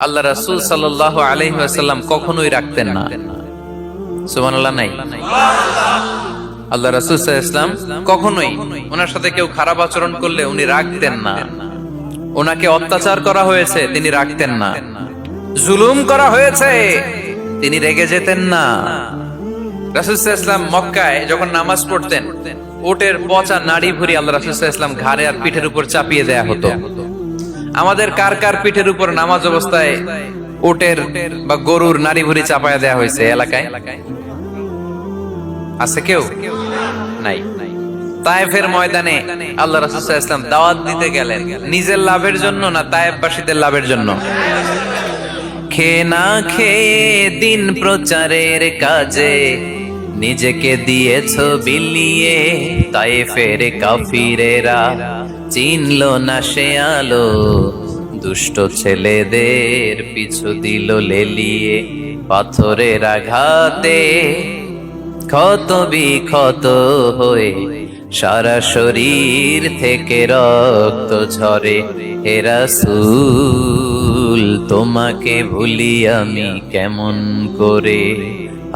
আল্লাহ রাসূল সাল্লাল্লাহু আলাইহি ওয়াসাল্লাম কখনোই রাখতেন না। সুবহানাল্লাহ নাই? আল্লাহ রাসূল সাল্লাল্লাহু আলাইহি ওয়াসাল্লাম কখনোই ওনার সাথে কেউ খারাপ আচরণ করলে উনি রাখতেন না। ওনাকে অত্যাচার করা হয়েছে, তিনি রাখতেন না। জুলুম করা হয়েছে, তিনি রেগে যেতেন না। রাসূল সাল্লাল্লাহু আলাইহি ওয়াসাল্লাম মক্কায় যখন নামাজ পড়তেন, উটের পচা নাড়ি ভুঁড়ি আল্লাহ রাসূল সাল্লাল্লাহু আলাইহি ওয়াসাল্লাম ঘাড়ে আর পিঠের উপর চাপিয়ে দেয়া হতো। আমাদের কার কার পিঠের উপর নামাজ অবস্থায় উটের বা গরুর নাড়ি ভুঁড়ি চাপায়া দেয়া হয়েছে এলাকায়? আছে কেউ? নাই। তায়েফের ময়দানে আল্লাহ রাসূল সাল্লাল্লাহু আলাইহি ওয়াসাল্লাম দাওয়াত দিতে গেলেন, নিজের লাভের জন্য না তায়েফবাসীদের লাভের জন্য? খেয়ে না খেয়ে দিন প্রচারের কাজে নিজেকে দিয়েছো বিলিয়ে, তায়েফের কাফিরেরা চিনল না সে আলো, দুষ্ট ছেলেদের পিছু দিল লেলিয়ে, পাথরের আঘাতে ক্ষত বিক্ষত হয়ে সারা শরীর থেকে রক্ত ঝরে। হে রাসূল তোমাকে ভুলি আমি কেমন করে,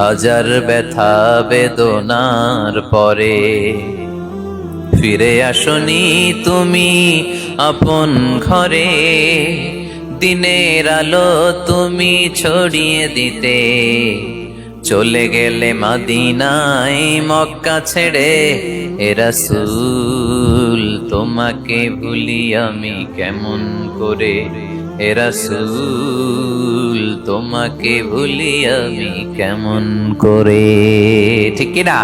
হাজার ব্যথা বেদনার পরে। ফিরে আসনি তুমি আপন ঘরে, দিনের আলো তুমি ছড়িয়ে দিতে, চলে গেলে মদিনায় মক্কা ছেড়ে। হে রাসূল তোমাকে ভুলি আমি কেমন করে, হে রাসূল তোমাকে ভুলি আমি কেমন করে। ঠিক কি না?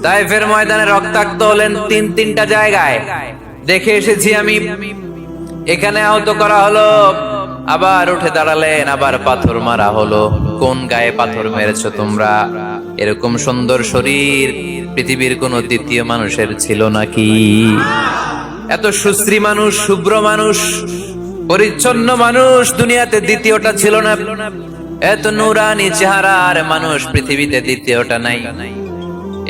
তায়েফের ময়দানে রক্তাক্ত হলেন তিনটা জায়গায়। দেখে এসেছি আমি, এখানে আহত করা হলো, আবার উঠে দাঁড়ালেন, আবার পাথর মারা হলো। কোন গায়ে পাথর মেরেছো তোমরা? এরকম সুন্দর শরীর পৃথিবীর কোন দ্বিতীয় মানুষের ছিল নাকি? এত সুশ্রী মানুষ, শুভ্র মানুষ, পরিচ্ছন্ন মানুষ দুনিয়াতে দ্বিতীয়টা ছিল না। এত নুরানি চেহারার মানুষ পৃথিবীতে দ্বিতীয়টা নাই।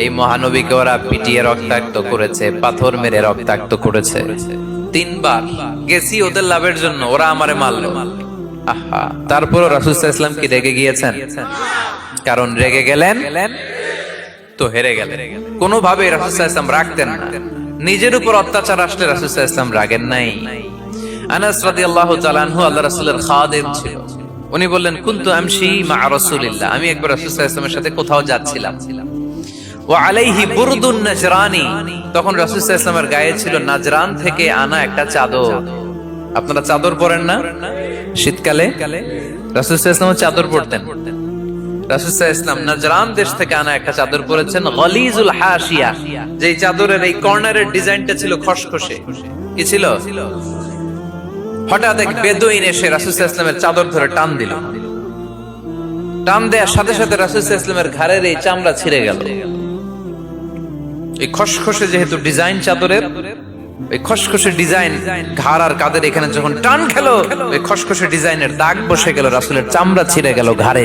এই মহানবীকে ওরা পিটিয়ে রক্তাক্ত করেছে, পাথর মেরে রক্তাক্ত করেছে। 3 বার গেছি ওদের লাভের জন্য, ওরা আমারে মারলো। আহা, তারপরও রাসূল সাল্লাল্লাহু আলাইহি ওয়াসাল্লাম কি রেগে গিয়েছেন? কারণ রেগে গেলেন তো হেরে গেলেন। কোনোভাবে রাসূল সাল্লাল্লাহু আলাইহি ওয়াসাল্লাম রাখতেন না। নিজের উপর অত্যাচার আসলে রাসূল সাল্লাল্লাহু আলাইহি ওয়াসাল্লাম রাগেন নাই। আনাস রাদিয়াল্লাহু তাআলা আনহু আল্লাহ রাসূলের খাদেম ছিল। উনি বললেন, কুনতু আমশি মা রাসূলিল্লাহ, আমি একবার রাসূল সাল্লাল্লাহু আলাইহি ওয়াসাল্লামের সাথে কোথাও যাচ্ছিলাম। ওয়া আলাইহি বুরদুন নাজরানি, তখন রাসূল সাল্লাল্লাহু আলাইহি ওয়াসাল্লামের গায়ে ছিল নাজরান থেকে আনা একটা চাদর। আপনারা চাদর পরেন না শীতকালে? রাসূল সাল্লাল্লাহু আলাইহি ওয়াসাল্লাম চাদর পরতেন। রাসূল সাল্লাল্লাহু আলাইহি ওয়াসাল্লাম নাজরান দেশ থেকে আনা একটা চাদর পরেছেন, গলিজুল হাশিয়া। যেই চাদরের এই কর্নারের ডিজাইনটা ছিল খসখসে। কি ছিল? হঠাৎ এক বেদুইন এসে রাসূল সাল্লাল্লাহু আলাইহি ওয়াসাল্লামের চাদর ধরে টান দিল। টান দেওয়ার সাথে সাথে রাসূল সাল্লাল্লাহু আলাইহি ওয়াসাল্লামের ঘাড়ের এই চামড়া ছিঁড়ে গেল। এই খসখসে যেহেতু ডিজাইন চাদরের, ওই খসখসে ডিজাইন ঘাড় আর কাঁধের এখানে যখন টান খেলো, ওই খসখসে ডিজাইনের দাগ বসে গেল, রাসূলের চামড়া ছিঁড়ে গেল ঘাড়ে।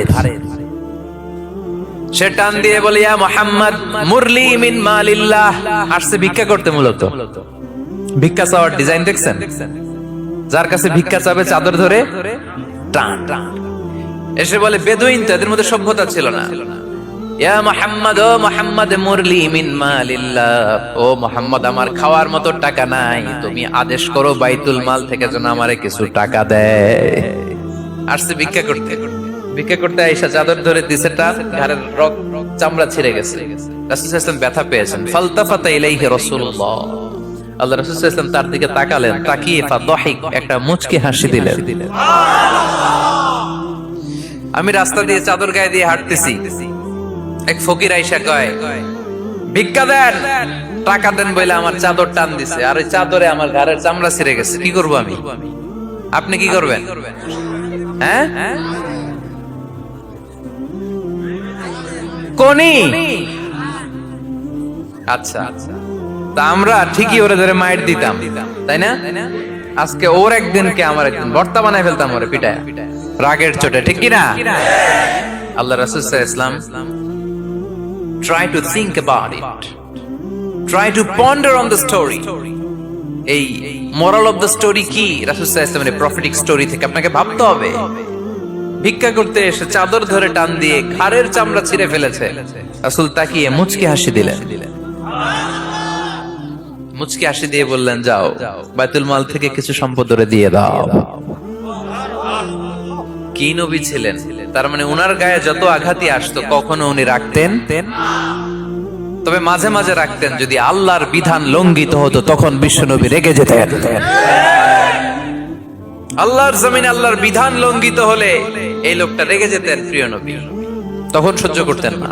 সে টান দিয়ে বলে, ইয়া মুহাম্মদ মুরলি মিন মালিল্লাহ। আসছে ভিক্ষা করতে, মূলত ভিক্ষা চাওয়ার ডিজাইন দেখছেন? যার কাছে ভিক্ষা চাবে চাদর ধরে টান। এসে বলে, বেদুইন তো, এদের মধ্যে সভ্যতা ছিল না। ইয়া মুহাম্মদ, ও মুহাম্মদ মুরলি মিন মালিল্লাহ, ও মুহাম্মদ আমার খাওয়ার মতো টাকা নাই, তুমি আদেশ করো বাইতুল মাল থেকে যেন আমারে কিছু টাকা দেয়। আসছে ভিক্ষা করতে। ভিক্ষা করতে আয়েশা চাদর ধরে দিছে টান, ঘাড়ের চামড়া ছিঁড়ে গেছে। রাসূল সাল্লাল্লাহু আলাইহি ওয়াসাল্লাম ব্যথা পেয়েছেন। ফালতাফাতা ইলাইহি রাসূলুল্লাহ, আল্লাহ রাসূল সাল্লাল্লাহু আলাইহি ওয়াসাল্লাম তার দিকে তাকালেন, তাকিয়ে ফাদহিক, একটা মুচকি হাসি দিলেন। আমি রাস্তা দিয়ে চাদর গায়ে দিয়ে হাঁটতেছি, এক ফকির আইসা কয়, ভিক্ষা দেন, টাকা দেন বলে আমার চাদর টান দিছে, আর ওই চাদরে আমার ঘাড়ের চামড়া ছিঁড়ে গেছে। কি করব আমি? আপনি কি করবেন? হ্যাঁ, কোনি? আচ্ছা, তা আমরা ঠিকই ওরে ধরে মাইর দিতাম, তাই না? আজকে ওর একদিনকে আমার একদিন ভর্তা বানায় ফেলতাম ওরে পিটায়, রাগের চোটে। ঠিক কি না? আল্লাহ রাসূল সাল্লাল্লাহু আলাইহি ওয়াসাল্লাম try to think about it, try to ponder on the story. এই মোরাল অফ দ্য স্টোরি কি? রাসূল সাল্লাল্লাহু আলাইহি ওয়াসাল্লামের প্রফেটিক স্টোরি থেকে আপনাকে ভাবতে হবে। ভিক্ষা করতে এসে চাদর ধরে টান দিয়ে ঘাড়ের চামড়া ছিঁড়ে ফেলেছে, রাসূল তাকিয়ে মুচকি হাসি দিলেন। মুচকি হাসি দিয়ে বললেন, যাও বাইতুল মাল থেকে কিছু সম্পদ ওরে দিয়ে দাও। কি নবী ছিলেন! তার মানে উনার গায়ে যত আঘাতই আসতো কখনো উনি রাখতেন, তবে মাঝে মাঝে রাখতেন যদি আল্লাহর বিধান লঙ্ঘিত হতো, তখন বিশ্বনবী রেগে যেতেন। আল্লাহর জমিনে আল্লাহর বিধান লঙ্ঘিত হলে এই লোকটা রেগে যেতেন প্রিয় নবী, তখন সহ্য করতেন না।